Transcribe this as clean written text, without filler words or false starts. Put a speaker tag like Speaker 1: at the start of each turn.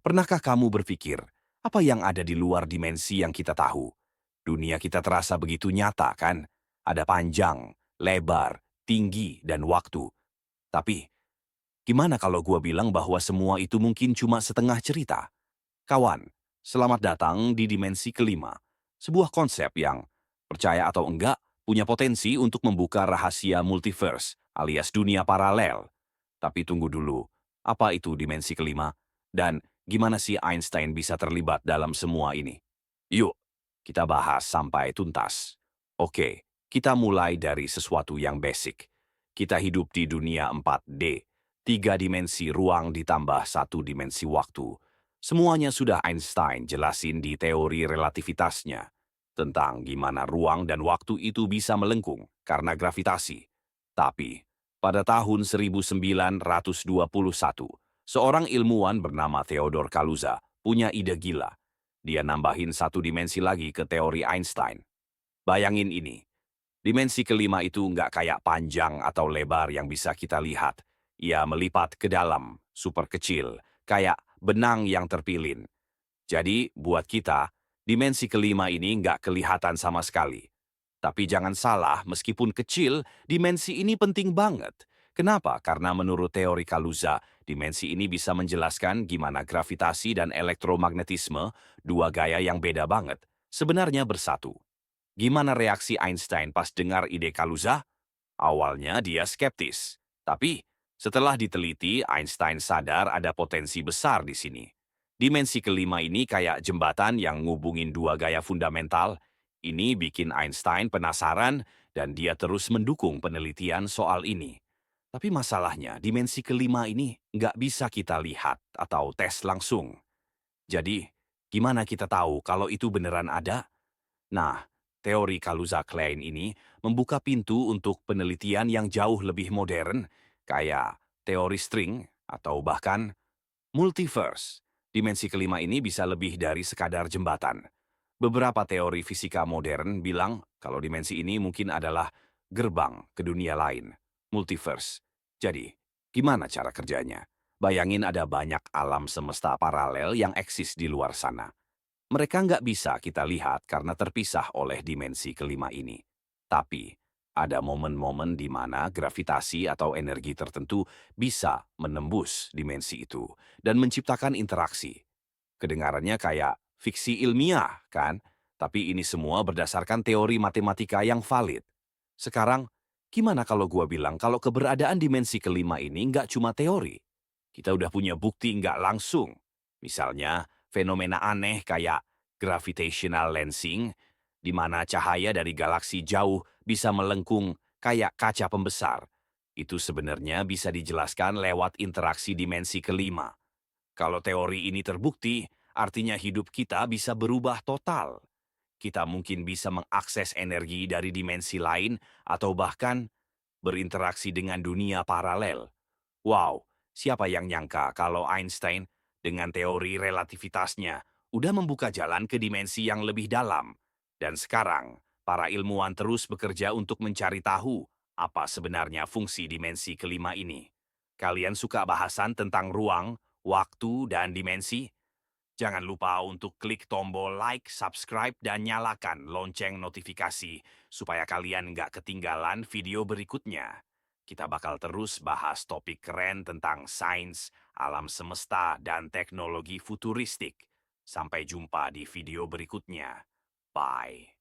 Speaker 1: Pernahkah kamu berpikir, apa yang ada di luar dimensi yang kita tahu? Dunia kita terasa begitu nyata, kan? Ada panjang, lebar, tinggi, dan waktu. Tapi, gimana kalau gua bilang bahwa semua itu mungkin cuma setengah cerita? Kawan, selamat datang di dimensi kelima. Sebuah konsep yang, percaya atau enggak, punya potensi untuk membuka rahasia multiverse alias dunia paralel. Tapi tunggu dulu, apa itu dimensi kelima? Dan gimana sih Einstein bisa terlibat dalam semua ini? Yuk, kita bahas sampai tuntas. Oke, kita mulai dari sesuatu yang basic. Kita hidup di dunia 4D, 3 dimensi ruang ditambah 1 dimensi waktu. Semuanya sudah Einstein jelasin di teori relativitasnya tentang gimana ruang dan waktu itu bisa melengkung karena gravitasi. Tapi, pada tahun 1921, seorang ilmuwan bernama Theodor Kaluza punya ide gila. Dia nambahin 1 dimensi lagi ke teori Einstein. Bayangin ini, dimensi kelima itu nggak kayak panjang atau lebar yang bisa kita lihat. Ia melipat ke dalam, super kecil, kayak benang yang terpilin. Jadi, buat kita, dimensi kelima ini nggak kelihatan sama sekali. Tapi jangan salah, meskipun kecil, dimensi ini penting banget. Kenapa? Karena menurut teori Kaluza, dimensi ini bisa menjelaskan gimana gravitasi dan elektromagnetisme, 2 gaya yang beda banget, sebenarnya bersatu. Gimana reaksi Einstein pas dengar ide Kaluza? Awalnya dia skeptis. Tapi, setelah diteliti, Einstein sadar ada potensi besar di sini. Dimensi kelima ini kayak jembatan yang ngubungin 2 gaya fundamental. Ini bikin Einstein penasaran dan dia terus mendukung penelitian soal ini. Tapi masalahnya, dimensi kelima ini nggak bisa kita lihat atau tes langsung. Jadi, gimana kita tahu kalau itu beneran ada? Nah, teori Kaluza-Klein ini membuka pintu untuk penelitian yang jauh lebih modern, kayak teori string atau bahkan multiverse. Dimensi kelima ini bisa lebih dari sekadar jembatan. Beberapa teori fisika modern bilang kalau dimensi ini mungkin adalah gerbang ke dunia lain, multiverse. Jadi, gimana cara kerjanya? Bayangin ada banyak alam semesta paralel yang eksis di luar sana. Mereka nggak bisa kita lihat karena terpisah oleh dimensi kelima ini. Tapi, ada momen-momen di mana gravitasi atau energi tertentu bisa menembus dimensi itu dan menciptakan interaksi. Kedengarannya kayak fiksi ilmiah, kan? Tapi ini semua berdasarkan teori matematika yang valid. Sekarang, gimana kalau gua bilang kalau keberadaan dimensi kelima ini nggak cuma teori? Kita udah punya bukti nggak langsung. Misalnya, fenomena aneh kayak gravitational lensing, di mana cahaya dari galaksi jauh bisa melengkung kayak kaca pembesar. Itu sebenarnya bisa dijelaskan lewat interaksi dimensi kelima. Kalau teori ini terbukti, artinya hidup kita bisa berubah total. Kita mungkin bisa mengakses energi dari dimensi lain atau bahkan berinteraksi dengan dunia paralel. Wow, siapa yang nyangka kalau Einstein dengan teori relativitasnya udah membuka jalan ke dimensi yang lebih dalam. Dan sekarang, para ilmuwan terus bekerja untuk mencari tahu apa sebenarnya fungsi dimensi kelima ini. Kalian suka bahasan tentang ruang, waktu, dan dimensi? Jangan lupa untuk klik tombol like, subscribe, dan nyalakan lonceng notifikasi supaya kalian nggak ketinggalan video berikutnya. Kita bakal terus bahas topik keren tentang sains, alam semesta, dan teknologi futuristik. Sampai jumpa di video berikutnya. Bye.